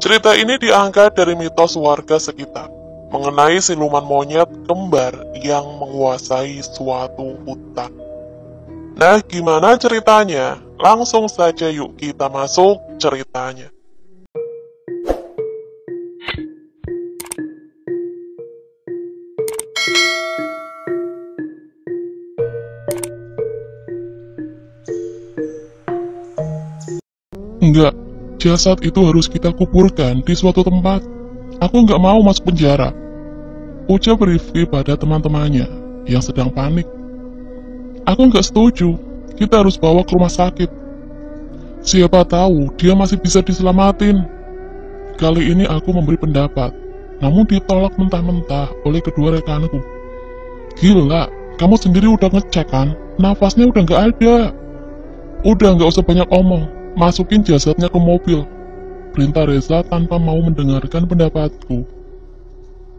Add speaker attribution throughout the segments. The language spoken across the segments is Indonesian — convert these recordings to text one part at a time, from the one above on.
Speaker 1: Cerita ini diangkat dari mitos warga sekitar mengenai siluman monyet kembar yang menguasai suatu hutan. Nah, gimana ceritanya? Langsung saja yuk kita masuk ceritanya.
Speaker 2: Enggak, jasad itu harus kita kuburkan di suatu tempat. Aku nggak mau masuk penjara, ucap Rifki pada teman-temannya yang sedang panik. Aku nggak setuju, kita harus bawa ke rumah sakit. Siapa tahu dia masih bisa diselamatin. Kali ini aku memberi pendapat, namun ditolak mentah-mentah oleh kedua rekanku. Gila, kamu sendiri udah ngecek kan? Nafasnya udah nggak ada. Udah nggak usah banyak omong, masukin jasadnya ke mobil, perintah Reza tanpa mau mendengarkan pendapatku.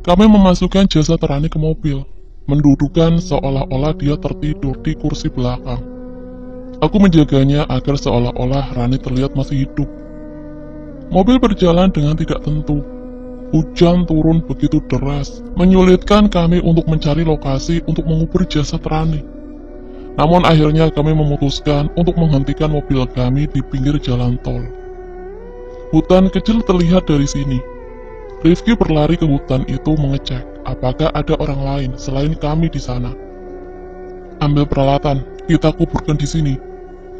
Speaker 2: Kami memasukkan jasad Rani ke mobil, mendudukan seolah-olah dia tertidur di kursi belakang. Aku menjaganya agar seolah-olah Rani terlihat masih hidup. Mobil berjalan dengan tidak tentu. Hujan turun begitu deras, menyulitkan kami untuk mencari lokasi untuk mengubur jasad Rani. Namun akhirnya kami memutuskan untuk menghentikan mobil kami di pinggir jalan tol. Hutan kecil terlihat dari sini. Rifki berlari ke hutan itu mengecek apakah ada orang lain selain kami di sana. Ambil peralatan, kita kuburkan di sini,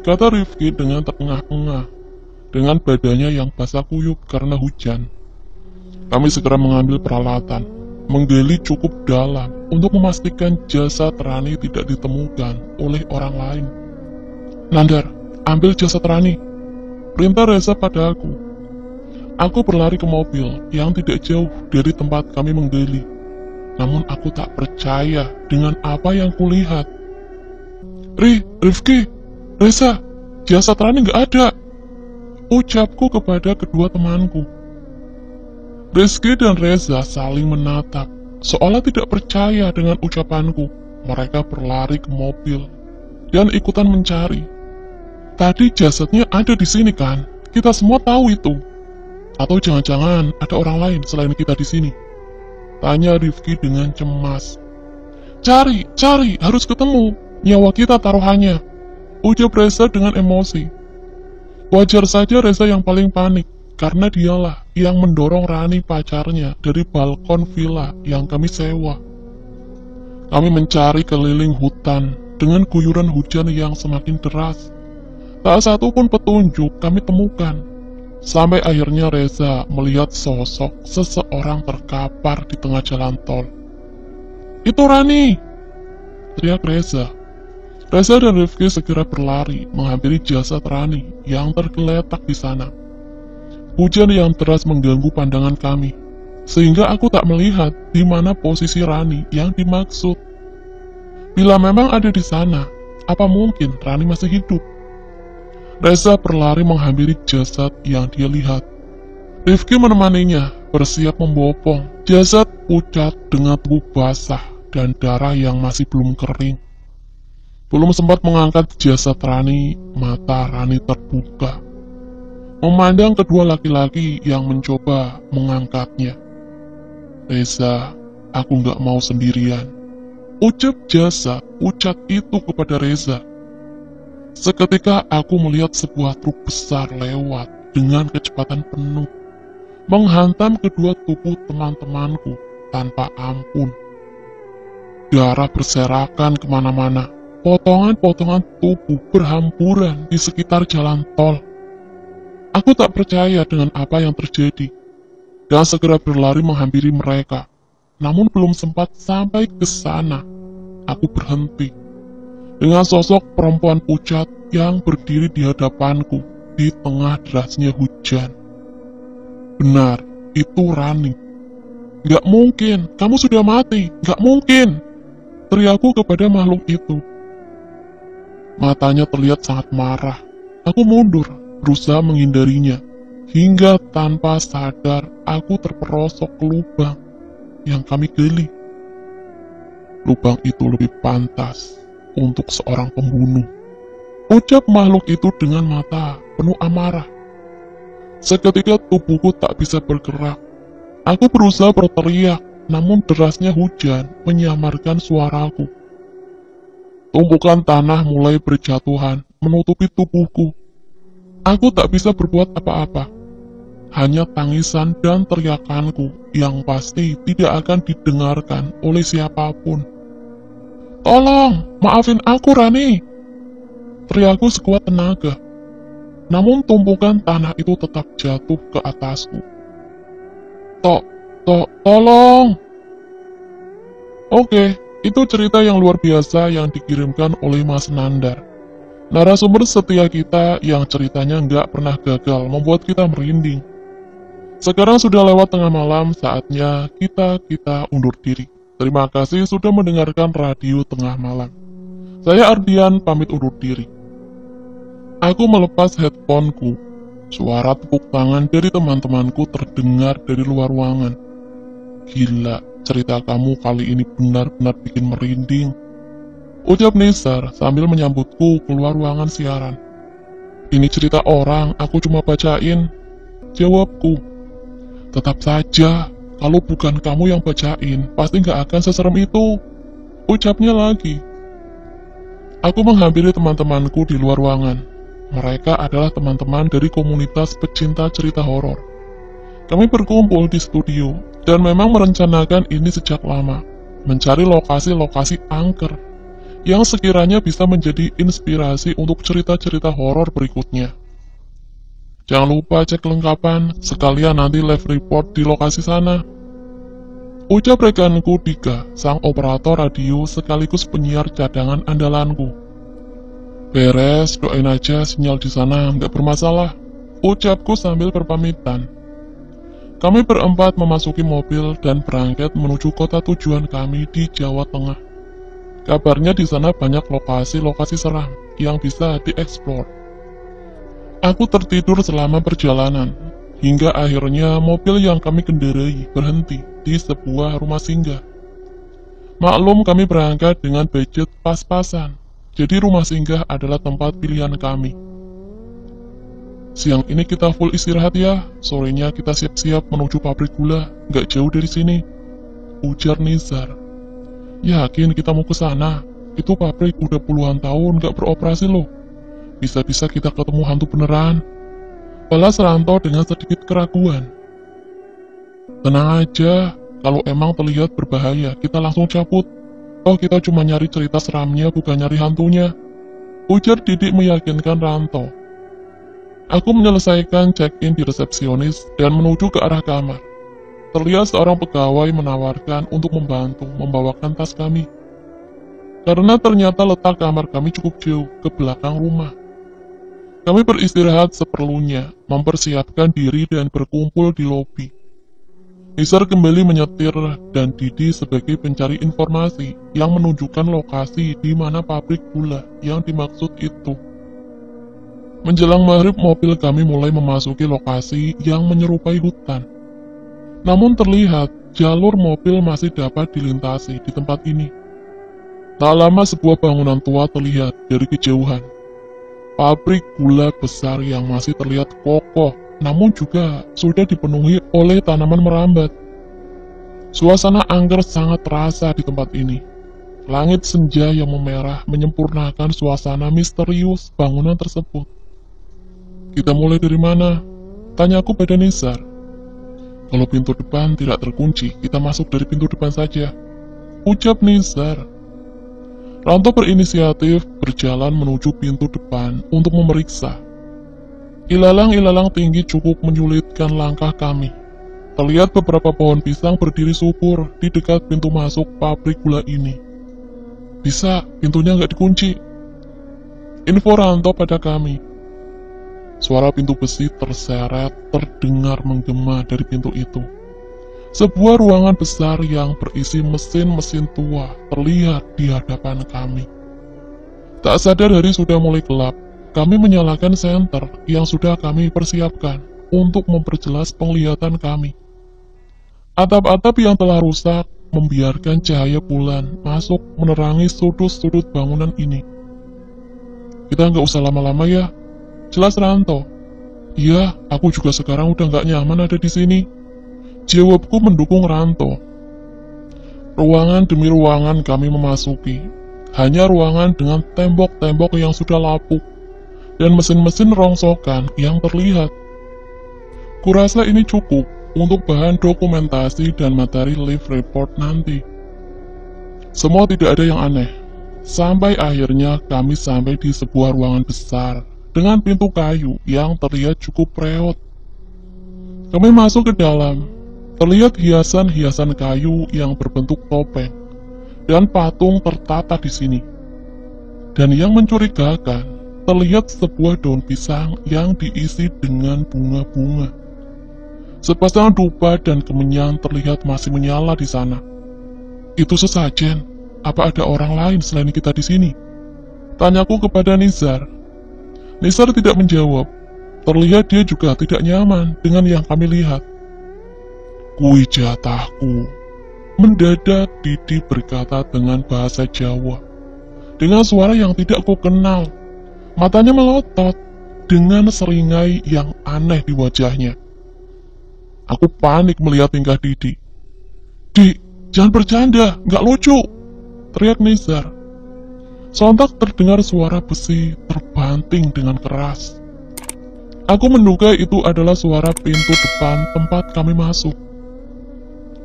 Speaker 2: kata Rifki dengan terengah-engah, dengan badannya yang basah kuyup karena hujan. Kami segera mengambil peralatan, menggali cukup dalam untuk memastikan jasad Rani tidak ditemukan oleh orang lain. Nandar, ambil jasad Rani, perintah Reza pada aku. Aku berlari ke mobil yang tidak jauh dari tempat kami menggali. Namun aku tak percaya dengan apa yang kulihat. Rifki, Reza, jasad Rani nggak ada, ucapku kepada kedua temanku. Rizky dan Reza saling menatap, seolah tidak percaya dengan ucapanku. Mereka berlari ke mobil dan ikutan mencari. Tadi jasadnya ada di sini kan? Kita semua tahu itu. Atau jangan-jangan ada orang lain selain kita di sini? Tanya Rifki dengan cemas. Cari, harus ketemu. Nyawa kita taruhannya, ucap Reza dengan emosi. Wajar saja Reza yang paling panik, karena dialah yang mendorong Rani pacarnya dari balkon villa yang kami sewa. Kami mencari keliling hutan dengan guyuran hujan yang semakin deras. Tak satu pun petunjuk kami temukan. Sampai akhirnya Reza melihat sosok seseorang terkapar di tengah jalan tol. Itu Rani! Teriak Reza. Reza dan Rifki segera berlari menghampiri jasad Rani yang tergeletak di sana. Hujan yang deras mengganggu pandangan kami, sehingga aku tak melihat di mana posisi Rani yang dimaksud. Bila memang ada di sana, apa mungkin Rani masih hidup? Reza berlari menghampiri jasad yang dia lihat. Rifki menemaninya, bersiap membopong jasad pucat dengan tubuh basah dan darah yang masih belum kering. Belum sempat mengangkat jasad Rani, mata Rani terbuka, memandang kedua laki-laki yang mencoba mengangkatnya. Reza, aku nggak mau sendirian, ucap jasad pucat itu kepada Reza. Seketika aku melihat sebuah truk besar lewat dengan kecepatan penuh, menghantam kedua tubuh teman-temanku tanpa ampun. Darah berserakan kemana-mana, potongan-potongan tubuh berhamburan di sekitar jalan tol. Aku tak percaya dengan apa yang terjadi, dan segera berlari menghampiri mereka. Namun belum sempat sampai ke sana, aku berhenti dengan sosok perempuan pucat yang berdiri di hadapanku di tengah derasnya hujan. Benar, itu Rani. Gak mungkin, kamu sudah mati, gak mungkin, teriakku kepada makhluk itu. Matanya terlihat sangat marah. Aku mundur, berusaha menghindarinya, hingga tanpa sadar aku terperosok ke lubang yang kami gali. Lubang itu lebih pantas untuk seorang pembunuh, ucap makhluk itu dengan mata penuh amarah. Seketika tubuhku tak bisa bergerak. Aku berusaha berteriak, namun derasnya hujan menyamarkan suaraku. Tumpukan tanah mulai berjatuhan, menutupi tubuhku. Aku tak bisa berbuat apa-apa. Hanya tangisan dan teriakanku yang pasti tidak akan didengarkan oleh siapapun. "Tolong, maafin aku, Rani!" Teriakku sekuat tenaga. Namun tumpukan tanah itu tetap jatuh ke atasku. Tolong! Oke, itu cerita yang luar biasa yang dikirimkan oleh Mas Nandar. Narasumber setia kita yang ceritanya nggak pernah gagal membuat kita merinding. Sekarang sudah lewat tengah malam, saatnya kita undur diri. Terima kasih sudah mendengarkan Radio Tengah Malam. Saya Ardian, pamit undur diri. Aku melepas headphoneku. Suara tepuk tangan dari teman-temanku terdengar dari luar ruangan. Gila, cerita kamu kali ini benar-benar bikin merinding, ucap Nisar sambil menyambutku keluar ruangan siaran. Ini cerita orang, aku cuma bacain, jawabku. Tetap saja, kalau bukan kamu yang bacain, pasti nggak akan seserem itu, ucapnya lagi. Aku menghampiri teman-temanku di luar ruangan. Mereka adalah teman-teman dari komunitas pecinta cerita horor. Kami berkumpul di studio, dan memang merencanakan ini sejak lama, mencari lokasi-lokasi angker, yang sekiranya bisa menjadi inspirasi untuk cerita-cerita horor berikutnya. Jangan lupa cek kelengkapan, sekalian nanti live report di lokasi sana. Ucap rekanku Dika, sang operator radio sekaligus penyiar cadangan andalanku. Beres, doain aja sinyal di sana nggak bermasalah, ucapku sambil berpamitan. Kami berempat memasuki mobil dan berangkat menuju kota tujuan kami di Jawa Tengah. Kabarnya di sana banyak lokasi-lokasi seram yang bisa dieksplor. Aku tertidur selama perjalanan, hingga akhirnya mobil yang kami kendarai berhenti di sebuah rumah singgah. Maklum kami berangkat dengan budget pas-pasan. Jadi rumah singgah adalah tempat pilihan kami. Siang ini kita full istirahat ya, sorenya kita siap-siap menuju pabrik gula, nggak jauh dari sini, ujar Nizar. Yakin kita mau ke sana? Itu pabrik udah puluhan tahun nggak beroperasi loh. Bisa-bisa kita ketemu hantu beneran. Balas Ranto dengan sedikit keraguan. Tenang aja, kalau emang terlihat berbahaya, kita langsung cabut. Oh, kita cuma nyari cerita seramnya, bukan nyari hantunya, ujar Didik meyakinkan Ranto. Aku menyelesaikan check-in di resepsionis dan menuju ke arah kamar. Terlihat seorang pegawai menawarkan untuk membantu membawakan tas kami. Karena ternyata letak kamar kami cukup jauh ke belakang rumah. Kami beristirahat seperlunya, mempersiapkan diri dan berkumpul di lobi. Nisar kembali menyetir dan Didi sebagai pencari informasi yang menunjukkan lokasi di mana pabrik gula yang dimaksud itu. Menjelang maghrib mobil kami mulai memasuki lokasi yang menyerupai hutan. Namun terlihat jalur mobil masih dapat dilintasi di tempat ini. Tak lama sebuah bangunan tua terlihat dari kejauhan. Pabrik gula besar yang masih terlihat kokoh, namun juga sudah dipenuhi oleh tanaman merambat. Suasana angker sangat terasa di tempat ini. Langit senja yang memerah menyempurnakan suasana misterius bangunan tersebut. Kita mulai dari mana? Tanyaku pada Nisar. Kalau pintu depan tidak terkunci, kita masuk dari pintu depan saja, ucap Nisar. Ranto berinisiatif berjalan menuju pintu depan untuk memeriksa. Ilalang-ilalang tinggi cukup menyulitkan langkah kami. Terlihat beberapa pohon pisang berdiri subur di dekat pintu masuk pabrik gula ini. Bisa, pintunya nggak dikunci, info Ranto pada kami. Suara pintu besi terseret terdengar menggema dari pintu itu. Sebuah ruangan besar yang berisi mesin-mesin tua terlihat di hadapan kami. Tak sadar hari sudah mulai gelap. Kami menyalakan senter yang sudah kami persiapkan untuk memperjelas penglihatan kami. Atap-atap yang telah rusak membiarkan cahaya bulan masuk menerangi sudut-sudut bangunan ini. Kita nggak usah lama-lama ya, jelas Ranto. Iya, aku juga sekarang udah gak nyaman ada di sini. Jawabku mendukung Ranto. Ruangan demi ruangan kami memasuki. Hanya ruangan dengan tembok-tembok yang sudah lapuk dan mesin-mesin rongsokan yang terlihat. Kurasa ini cukup untuk bahan dokumentasi dan materi live report nanti. Semua tidak ada yang aneh. Sampai akhirnya kami sampai di sebuah ruangan besar dengan pintu kayu yang terlihat cukup reot. Kami masuk ke dalam. Terlihat hiasan-hiasan kayu yang berbentuk topeng dan patung tertata di sini. Dan yang mencurigakan, terlihat sebuah daun pisang yang diisi dengan bunga-bunga. Sepasang dupa dan kemenyan terlihat masih menyala di sana. Itu sesajen. Apa ada orang lain selain kita di sini? Tanyaku kepada Nizar. Nizar tidak menjawab. Terlihat dia juga tidak nyaman dengan yang kami lihat. Kui jatahku. Mendadak Didi berkata dengan bahasa Jawa. Dengan suara yang tidak ku kenal. Matanya melotot dengan seringai yang aneh di wajahnya. Aku panik melihat tingkah Didi. Dik, jangan bercanda, nggak lucu, teriak Nizar. Sontak terdengar suara besi terbanting dengan keras. Aku menduga itu adalah suara pintu depan tempat kami masuk.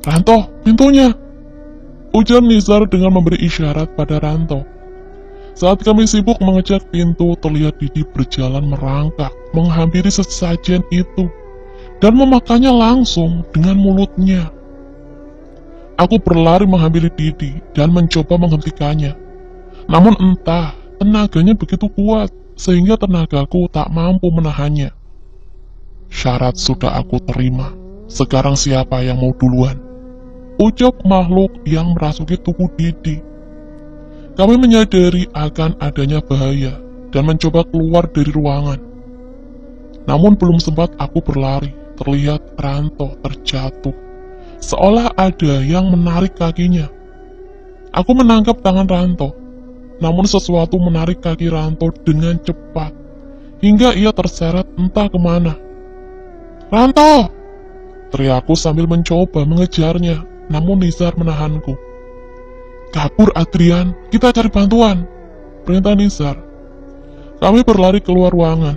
Speaker 2: Ranto, pintunya! Ujar Nizar dengan memberi isyarat pada Ranto. Saat kami sibuk mengecek pintu, terlihat Didi berjalan merangkak, menghampiri sesajen itu, dan memakannya langsung dengan mulutnya. Aku berlari menghampiri Didi dan mencoba menghentikannya. Namun entah, tenaganya begitu kuat, sehingga tenagaku tak mampu menahannya. Syarat sudah aku terima, sekarang siapa yang mau duluan? Ucap makhluk yang merasuki tubuh Didi. Kami menyadari akan adanya bahaya dan mencoba keluar dari ruangan. Namun belum sempat aku berlari, terlihat Ranto terjatuh. Seolah ada yang menarik kakinya. Aku menangkap tangan Ranto, namun sesuatu menarik kaki Ranto dengan cepat, hingga ia terseret entah kemana. Ranto! Teriakku sambil mencoba mengejarnya. Namun Nizar menahanku. Kabur Adrian, kita cari bantuan, perintah Nizar. Kami berlari keluar ruangan.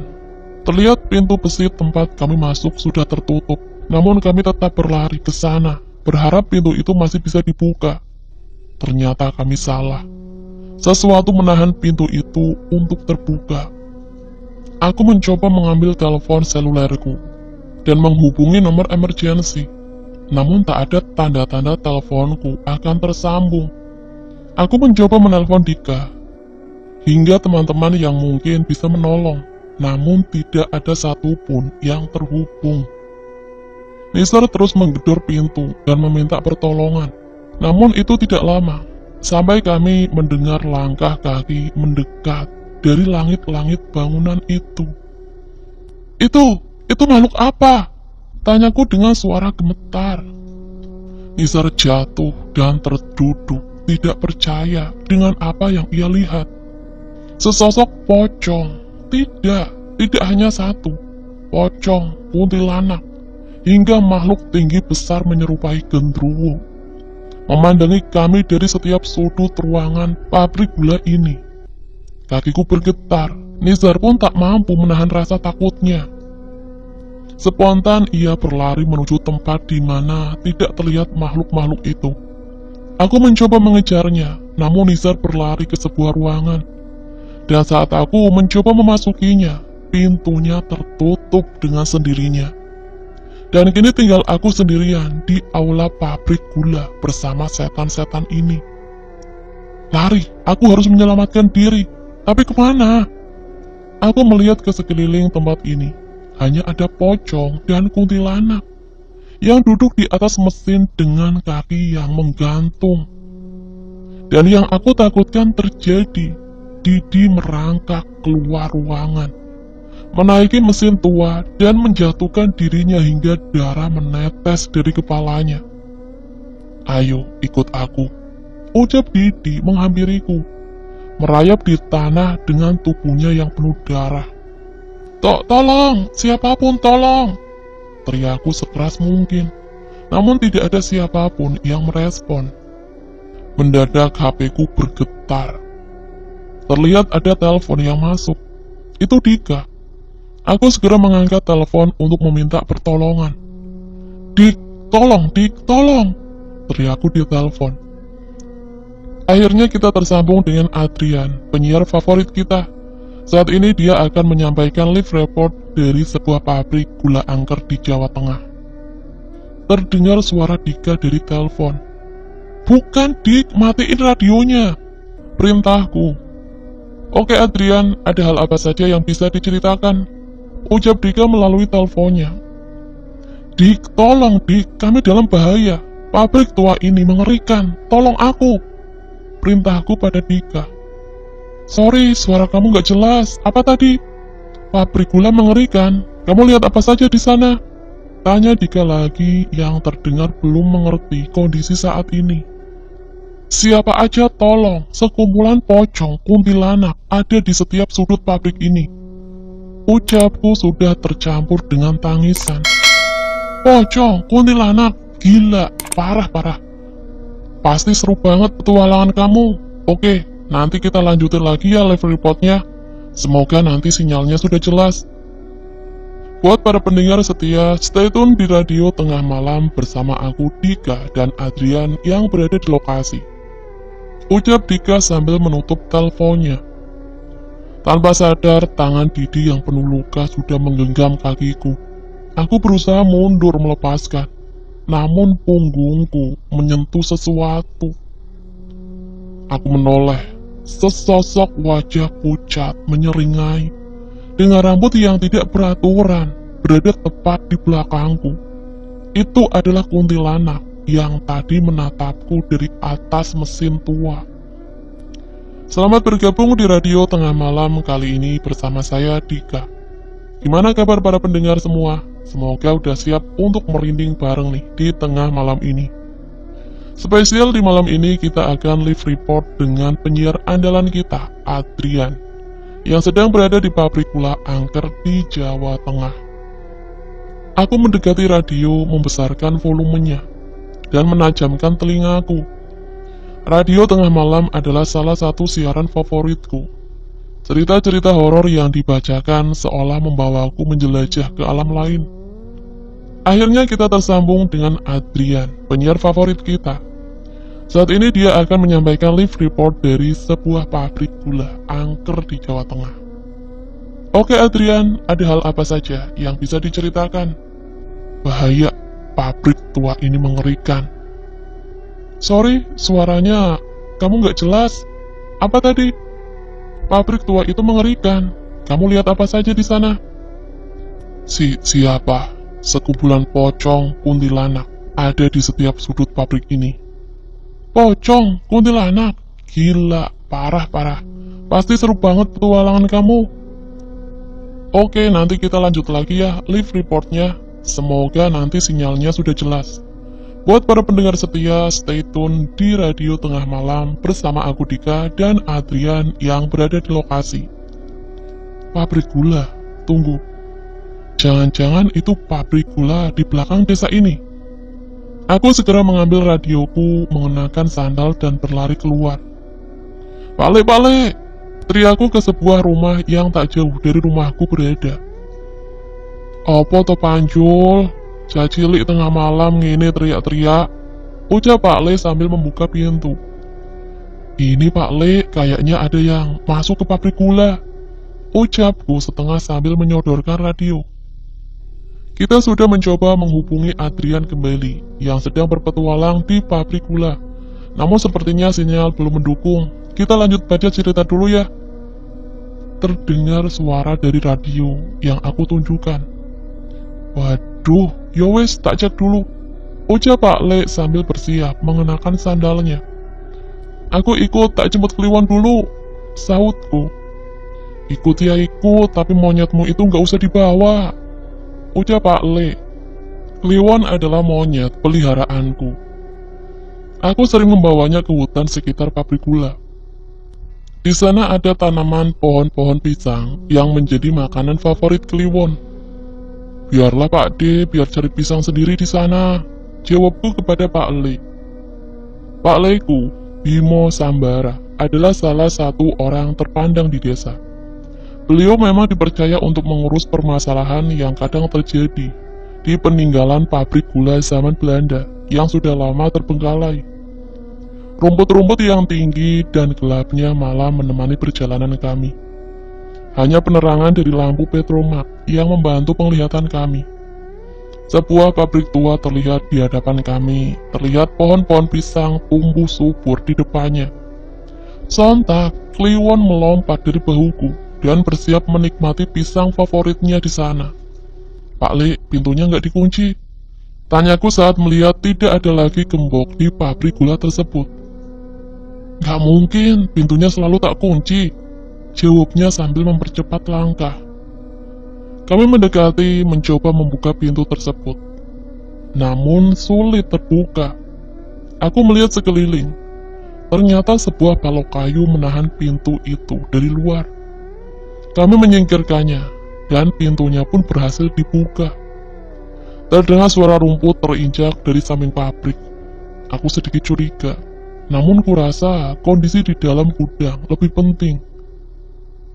Speaker 2: Terlihat pintu besi tempat kami masuk sudah tertutup. Namun kami tetap berlari ke sana, berharap pintu itu masih bisa dibuka. Ternyata kami salah. Sesuatu menahan pintu itu untuk terbuka. Aku mencoba mengambil telepon selulerku dan menghubungi nomor emergensi. Namun tak ada tanda-tanda teleponku akan tersambung. Aku mencoba menelpon Dika, hingga teman-teman yang mungkin bisa menolong, namun tidak ada satupun yang terhubung. Nizar terus menggedor pintu dan meminta pertolongan. Namun itu tidak lama, sampai kami mendengar langkah kaki mendekat dari langit-langit bangunan itu. Itu makhluk apa? Tanyaku dengan suara gemetar. Nizar jatuh dan terduduk, tidak percaya dengan apa yang ia lihat. Sesosok pocong, tidak hanya satu, pocong, kuntilanak, hingga makhluk tinggi besar menyerupai genderuwo. Memandangi kami dari setiap sudut ruangan pabrik gula ini. Kakiku bergetar, Nizar pun tak mampu menahan rasa takutnya. Spontan ia berlari menuju tempat di mana tidak terlihat makhluk-makhluk itu. Aku mencoba mengejarnya, namun Nizar berlari ke sebuah ruangan. Dan saat aku mencoba memasukinya, pintunya tertutup dengan sendirinya. Dan kini tinggal aku sendirian di aula pabrik gula bersama setan-setan ini. Lari, aku harus menyelamatkan diri. Tapi kemana? Aku melihat ke sekeliling tempat ini. Hanya ada pocong dan kuntilanak yang duduk di atas mesin dengan kaki yang menggantung. Dan yang aku takutkan terjadi, Didi merangkak keluar ruangan, menaiki mesin tua dan menjatuhkan dirinya hingga darah menetes dari kepalanya. Ayo, ikut aku, ucap Didi menghampiriku, merayap di tanah dengan tubuhnya yang penuh darah. Tolong, siapapun tolong!" Teriakku sekeras mungkin. Namun tidak ada siapapun yang merespon. Mendadak HP-ku bergetar. Terlihat ada telepon yang masuk. Itu Dika. Aku segera mengangkat telepon untuk meminta pertolongan. Dik, tolong, teriakku di telepon. Akhirnya kita tersambung dengan Adrian, penyiar favorit kita. Saat ini dia akan menyampaikan live report dari sebuah pabrik gula angker di Jawa Tengah. Terdengar suara Dika dari telepon. "Bukan, Dik, matiin radionya," perintahku. "Oke Adrian, ada hal apa saja yang bisa diceritakan?" ucap Dika melalui teleponnya. "Dik, tolong Dik, kami dalam bahaya. Pabrik tua ini mengerikan, tolong aku," perintahku pada Dika. "Sorry, suara kamu gak jelas. Apa tadi?" "Pabrik gula mengerikan. Kamu lihat apa saja di sana?" tanya Dika lagi yang terdengar belum mengerti kondisi saat ini. "Siapa aja tolong, sekumpulan pocong, kuntilanak ada di setiap sudut pabrik ini," ucapku sudah tercampur dengan tangisan. "Pocong, kuntilanak, gila, parah. Pasti seru banget petualangan kamu. Oke, nanti kita lanjutin lagi ya live reportnya. Semoga nanti sinyalnya sudah jelas." Buat para pendengar setia, stay tune di radio tengah malam bersama aku Dika dan Adrian yang berada di lokasi, ucap Dika sambil menutup teleponnya. Tanpa sadar, tangan Didi yang penuh luka sudah menggenggam kakiku. Aku berusaha mundur melepaskan, namun punggungku menyentuh sesuatu. Aku menoleh, sesosok wajah pucat menyeringai, dengan rambut yang tidak beraturan, berada tepat di belakangku. Itu adalah kuntilanak yang tadi menatapku dari atas mesin tua. Selamat bergabung di radio tengah malam kali ini bersama saya Dika. Gimana kabar para pendengar semua? Semoga udah siap untuk merinding bareng nih di tengah malam ini. Spesial di malam ini kita akan live report dengan penyiar andalan kita, Adrian, yang sedang berada di pabrik gula angker di Jawa Tengah. Aku mendekati radio, membesarkan volumenya, dan menajamkan telingaku. Radio tengah malam adalah salah satu siaran favoritku. Cerita-cerita horor yang dibacakan seolah membawaku menjelajah ke alam lain. Akhirnya kita tersambung dengan Adrian, penyiar favorit kita. Saat ini dia akan menyampaikan live report dari sebuah pabrik gula angker di Jawa Tengah. Oke Adrian, ada hal apa saja yang bisa diceritakan? Bahaya, pabrik tua ini mengerikan. Sorry, suaranya kamu gak jelas. Apa tadi? Pabrik tua itu mengerikan. Kamu lihat apa saja di sana? Siapa? Sekumpulan pocong, kuntilanak ada di setiap sudut pabrik ini. Pocong, kuntilanak, gila, parah. Pasti seru banget petualangan kamu. Oke, nanti kita lanjut lagi ya live reportnya. Semoga nanti sinyalnya sudah jelas. Buat para pendengar setia, stay tune di radio tengah malam bersama aku Dika dan Adrian yang berada di lokasi. Pabrik gula, tunggu. Jangan-jangan itu pabrik gula di belakang desa ini. Aku segera mengambil radioku, mengenakan sandal dan berlari keluar. Pale, teriakku ke sebuah rumah yang tak jauh dari rumahku berada. Opo to Panjul, cacilik tengah malam ngene teriak-teriak, ucap Pak Le sambil membuka pintu. Ini Pak Le, kayaknya ada yang masuk ke pabrik gula, ucapku setengah sambil menyodorkan radio. Kita sudah mencoba menghubungi Adrian kembali, yang sedang berpetualang di pabrik gula. Namun sepertinya sinyal belum mendukung. Kita lanjut baca cerita dulu ya. Terdengar suara dari radio yang aku tunjukkan. Waduh, yowes tak cek dulu, ucap Pak Le sambil bersiap mengenakan sandalnya. Aku ikut, tak jemput Kliwon dulu, sautku. Ikut ya ikut, tapi monyetmu itu gak usah dibawa, ucap Pak Le. Kliwon adalah monyet peliharaanku. Aku sering membawanya ke hutan sekitar pabrik gula. Di sana ada tanaman pohon-pohon pisang yang menjadi makanan favorit Kliwon. Biarlah Pak D, biar cari pisang sendiri di sana, jawabku kepada Pak Le. Pak Leku, Bimo Sambara, adalah salah satu orang terpandang di desa. Beliau memang dipercaya untuk mengurus permasalahan yang kadang terjadi di peninggalan pabrik gula zaman Belanda yang sudah lama terbengkalai. Rumput-rumput yang tinggi dan gelapnya malah menemani perjalanan kami. Hanya penerangan dari lampu petromak yang membantu penglihatan kami. Sebuah pabrik tua terlihat di hadapan kami, terlihat pohon-pohon pisang tumbuh subur di depannya. Sontak, Kliwon melompat dari bahuku dan bersiap menikmati pisang favoritnya di sana. Pak Le, pintunya nggak dikunci? Tanyaku saat melihat tidak ada lagi gembok di pabrik gula tersebut. Nggak mungkin, pintunya selalu tak kunci, jawabnya sambil mempercepat langkah. Kami mendekati, mencoba membuka pintu tersebut. Namun sulit terbuka. Aku melihat sekeliling. Ternyata sebuah balok kayu menahan pintu itu dari luar. Kami menyingkirkannya, dan pintunya pun berhasil dibuka. Terdengar suara rumput terinjak dari samping pabrik. Aku sedikit curiga, namun kurasa kondisi di dalam gudang lebih penting.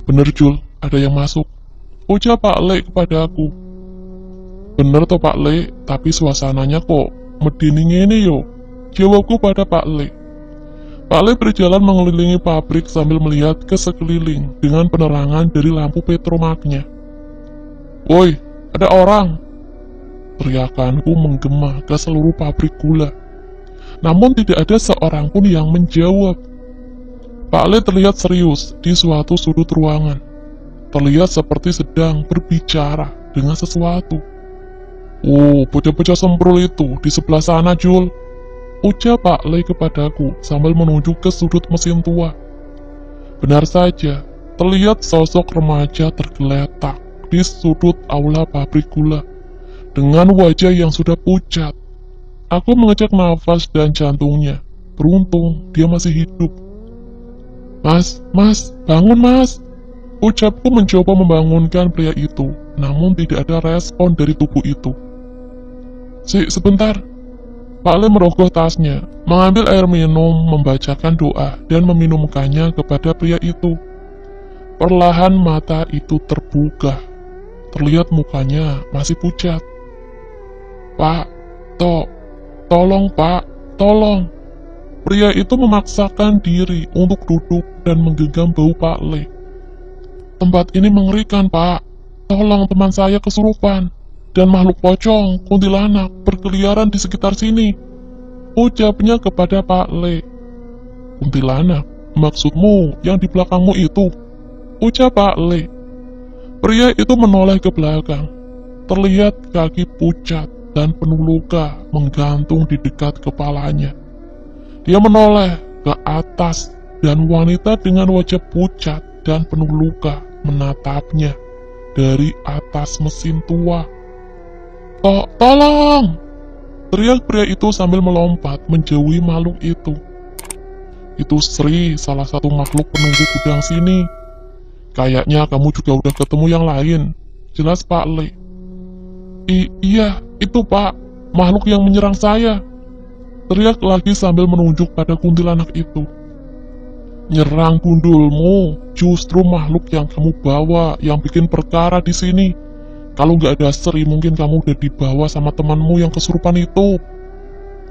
Speaker 2: Bener Jul, ada yang masuk, ucap Pak Le kepada aku. Bener toh Pak Le, tapi suasananya kok medeni ngene yo, jawabku pada Pak Le. Pak Le berjalan mengelilingi pabrik sambil melihat ke sekeliling dengan penerangan dari lampu petromaknya. Woi, ada orang! Teriakanku menggema ke seluruh pabrik gula. Namun tidak ada seorang pun yang menjawab. Pak Le terlihat serius di suatu sudut ruangan. Terlihat seperti sedang berbicara dengan sesuatu. Oh, bocah-bocah semprul itu di sebelah sana, Jul, ucap Pak Le kepadaku sambil menunjuk ke sudut mesin tua. Benar saja, terlihat sosok remaja tergeletak di sudut aula pabrik gula dengan wajah yang sudah pucat. Aku mengecek nafas dan jantungnya. Beruntung dia masih hidup. Mas, bangun mas, ucapku mencoba membangunkan pria itu, namun tidak ada respon dari tubuh itu. Sebentar. Pak Le merogoh tasnya, mengambil air minum, membacakan doa, dan meminumkannya kepada pria itu. Perlahan mata itu terbuka. Terlihat mukanya masih pucat. Pak, tolong Pak, tolong. Pria itu memaksakan diri untuk duduk dan menggenggam bahu Pak Le. Tempat ini mengerikan Pak, tolong teman saya kesurupan. Dan makhluk pocong, kuntilanak, berkeliaran di sekitar sini, ucapnya kepada Pak Le. Kuntilanak? Maksudmu yang di belakangmu itu? Ucap Pak Le. Pria itu menoleh ke belakang. Terlihat kaki pucat dan penuh luka menggantung di dekat kepalanya. Dia menoleh ke atas dan wanita dengan wajah pucat dan penuh luka menatapnya dari atas mesin tua. Tolong! Teriak pria itu sambil melompat menjauhi makhluk itu. Itu Sri, salah satu makhluk penunggu gudang sini. Kayaknya kamu juga udah ketemu yang lain, jelas Pak Le. Iya, itu Pak, makhluk yang menyerang saya. Teriak lagi sambil menunjuk pada kuntilanak itu. Nyerang gundulmu, justru makhluk yang kamu bawa yang bikin perkara di sini. Kalau nggak ada Sri, mungkin kamu udah dibawa sama temanmu yang kesurupan itu,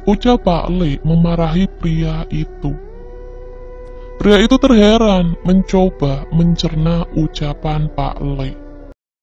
Speaker 2: ucap Pak Le memarahi pria itu. Pria itu terheran mencoba mencerna ucapan Pak Le.